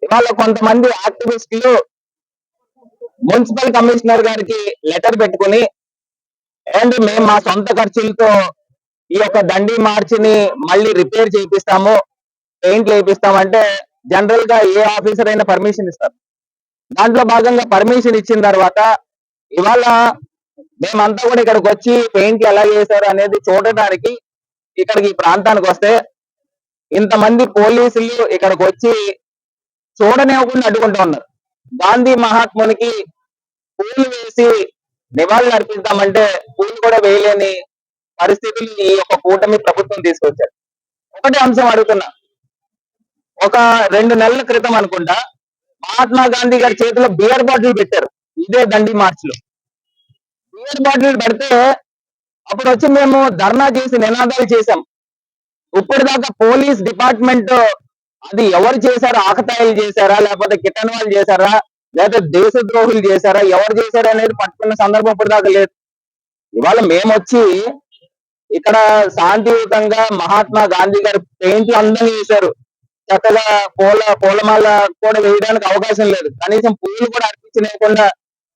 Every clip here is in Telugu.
ఇవాళ కొంతమంది యాక్టివిస్టులు మున్సిపల్ కమిషనర్ గారికి లెటర్ పెట్టుకుని అండ్ మేము మా సొంత ఖర్చులతో ఈ యొక్క దండి మార్చిని మళ్ళీ రిపేర్ చేయిస్తాము, పెయింట్లు వేయిస్తామంటే జనరల్ గా ఏ ఆఫీసర్ అయినా పర్మిషన్ ఇస్తారు. దాంట్లో భాగంగా పర్మిషన్ ఇచ్చిన తర్వాత ఇవాళ మేమంతా కూడా ఇక్కడికి వచ్చి పెయింట్లు ఎలా చేశారు అనేది చూడటానికి ఇక్కడికి ఈ ప్రాంతానికి వస్తే ఇంతమంది పోలీసులు ఇక్కడికి వచ్చి చూడనివ్వకుండా అడ్డుకుంటూ ఉన్నారు. గాంధీ మహాత్మునికి పూలు వేసి నివాళులు అర్పిద్దామంటే పూలు కూడా వేయలేని పరిస్థితులు ఈ యొక్క కూటమి ప్రభుత్వం తీసుకొచ్చారు. ఒకటే అంశం అడుగుతున్నా, ఒక 2 నెలల క్రితం అనుకుంటా మహాత్మా గాంధీ గారి చేతిలో బియర్ బాటిల్ పెట్టారు. ఇదే దండి మార్చ్ లో బియర్ బాటిల్ పెడితే అప్పుడు వచ్చి మేము ధర్నా చేసి నినాదాలు చేశాం. ఇప్పటిదాకా పోలీస్ డిపార్ట్మెంట్ అది ఎవరు చేశారో, ఆకతాయిలు చేశారా, లేకపోతే కిటన్ వాళ్ళు చేశారా, లేకపోతే దేశద్రోహులు చేశారా, ఎవరు చేశారా అనేది పట్టుకున్న సందర్భం ఇప్పటిదాకా లేదు. ఇవాళ మేము వచ్చి ఇక్కడ శాంతియుతంగా మహాత్మా గాంధీ గారి పెయింట్లు అందరూ చేశారు. చక్కగా పూలమాల కూడా వేయడానికి అవకాశం లేదు, కనీసం పూలు కూడా అర్పించలేకుండా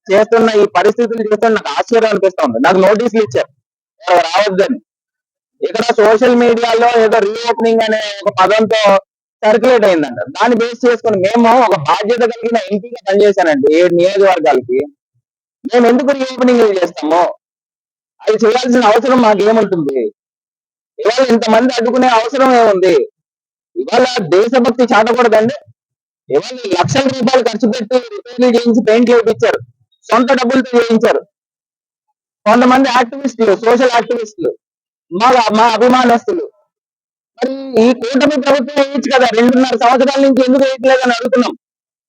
చేస్తున్న ఈ పరిస్థితులు చూస్తే నాకు ఆశ్చర్యం అనిపిస్తా ఉంది. నాకు నోటీసులు ఇచ్చారు రావద్దని. ఇక్కడ సోషల్ మీడియాలో ఏదో రీఓపెనింగ్ అనే ఒక పదంతో సర్క్యులేట్ అయిందంట. దాన్ని బేస్ చేసుకుని మేము ఒక బాధ్యత కలిగిన ఎంపీగా పనిచేశానండి 7 నియోజకవర్గాలకి. మేము ఎందుకు రీఓపెనింగ్ చేస్తాము? అది చేయాల్సిన అవసరం మాకేముంటుంది? ఇవాళ ఇంతమంది అడ్డుకునే అవసరం ఏముంది? ఇవాళ దేశభక్తి చాటకూడదండి. ఇవాళ లక్షల రూపాయలు ఖర్చు పెట్టి రిపేర్లు చేయించి పెయింట్లు వేయించారు, సొంత డబ్బులతో చేయించారు. కొంతమంది యాక్టివిస్టులు, సోషల్ యాక్టివిస్టులు, మా అభిమానస్తులు. మరి ఈ కూటమి ప్రభుత్వం వేయచ్చు కదా, 2.5 సంవత్సరాల నుంచి ఎందుకు వేయట్లేదని అడుగుతున్నాం.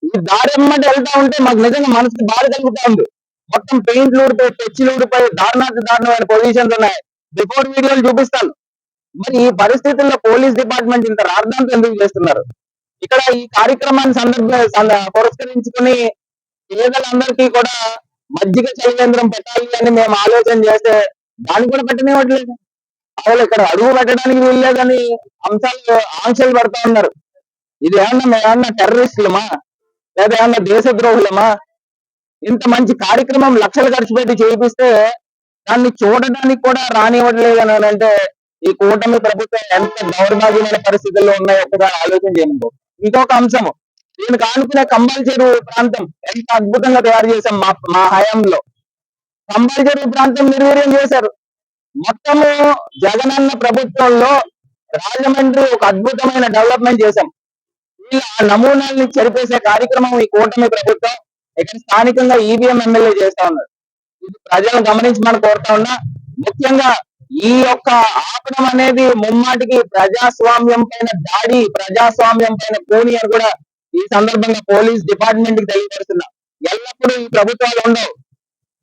ఈ దారి ఎమ్మటి వెళ్తా ఉంటే మాకు నిజంగా మనసుకి బాధ కలుగుతా ఉంది. మొత్తం పెయింట్లు ఊడిపోయి, టెచ్లు ఊడిపోయి, దారుణమైన పొజిషన్స్ ఉన్నాయి. బిఫోర్ వీడియోలు చూపిస్తాను. మరి ఈ పరిస్థితుల్లో పోలీస్ డిపార్ట్మెంట్ ఇంత రాద్ధాంతం ఎందుకు చేస్తున్నారు? ఇక్కడ ఈ కార్యక్రమాన్ని పురస్కరించుకుని పేదలందరికీ కూడా మజ్జిగ చలివేంద్రం పెట్టాలి అని మేము ఆలోచన చేస్తే దాన్ని కూడా పెట్టనివ్వట్లేదు. అసలు ఇక్కడ అడుగు పెట్టడానికి వీల్లేదని ఆంక్షలు పడుతూ ఉన్నారు. ఇది మేమన్నా టెర్రరిస్టులమా, లేదా ఏమన్నా దేశద్రోహులమా? ఇంత మంచి కార్యక్రమం లక్షలు ఖర్చు పెట్టి చేయిస్తే దాన్ని చూడడానికి కూడా రానివ్వట్లేదు అని అంటే ఈ కూటమి ప్రభుత్వం ఎంత దౌర్భాగ్యమైన పరిస్థితుల్లో ఉన్నాయో ఒకసారి ఆలోచన చేయండి. ఇంకొక అంశము, దీనికి ఆనుకునే కంబల్ చెరువు ప్రాంతం ఎంత అద్భుతంగా తయారు చేశాం మా హయాంలో. కంబల్ చెరువు ప్రాంతం నిర్వీర్యం చేశారు. మొత్తము జగనన్న ప్రభుత్వంలో రాజమండ్రి ఒక అద్భుతమైన డెవలప్మెంట్ చేశాం. ఆ నమూనాల్ని చెరిపేసే కార్యక్రమం ఈ కూటమి ప్రభుత్వం ఇక్కడ స్థానికంగా ఈవీఎం ఎమ్మెల్యే చేస్తా ఉన్నారు. ఇది ప్రజలను గమనించమని కోరుతా ఉన్నా. ముఖ్యంగా ఈ యొక్క ఆపడం అనేది ముమ్మాటికి ప్రజాస్వామ్యం పైన దాడి, ప్రజాస్వామ్యం పైన కూని అని కూడా ఈ సందర్భంగా పోలీస్ డిపార్ట్మెంట్ కి తెలియపరుస్తున్నా. ఎల్లప్పుడూ ఈ ప్రభుత్వాలు ఉండవు,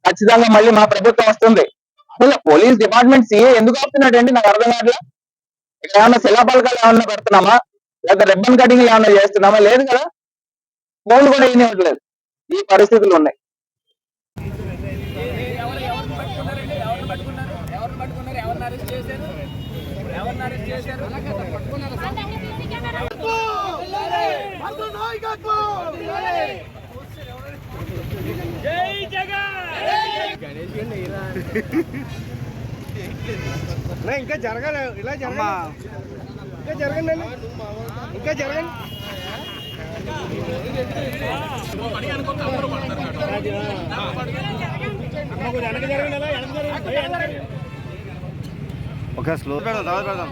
ఖచ్చితంగా మళ్ళీ మా ప్రభుత్వం వస్తుంది. అసలు పోలీస్ డిపార్ట్మెంట్ సీఏ ఎందుకు ఆపుతున్నాడండి నాకు అర్థం కావట్లే. ఇక్కడ ఏమన్నా శిలాపలకాలు ఏమన్నా పెడుతున్నామా, లేదా రిబ్బన్ కటింగ్ ఏమన్నా చేస్తున్నామా? లేదు కదా, ఫోన్లు కూడా ఇవ్వట్లేదు. ఈ పరిస్థితులు ఉన్నాయి. ఇంకా జరగాలి, ఇలా జరగాలి, ఇంకా జరగండి, ఇంకా జరగండి. ఒక స్లో పెడదాం, తర్వాత పెడదాం.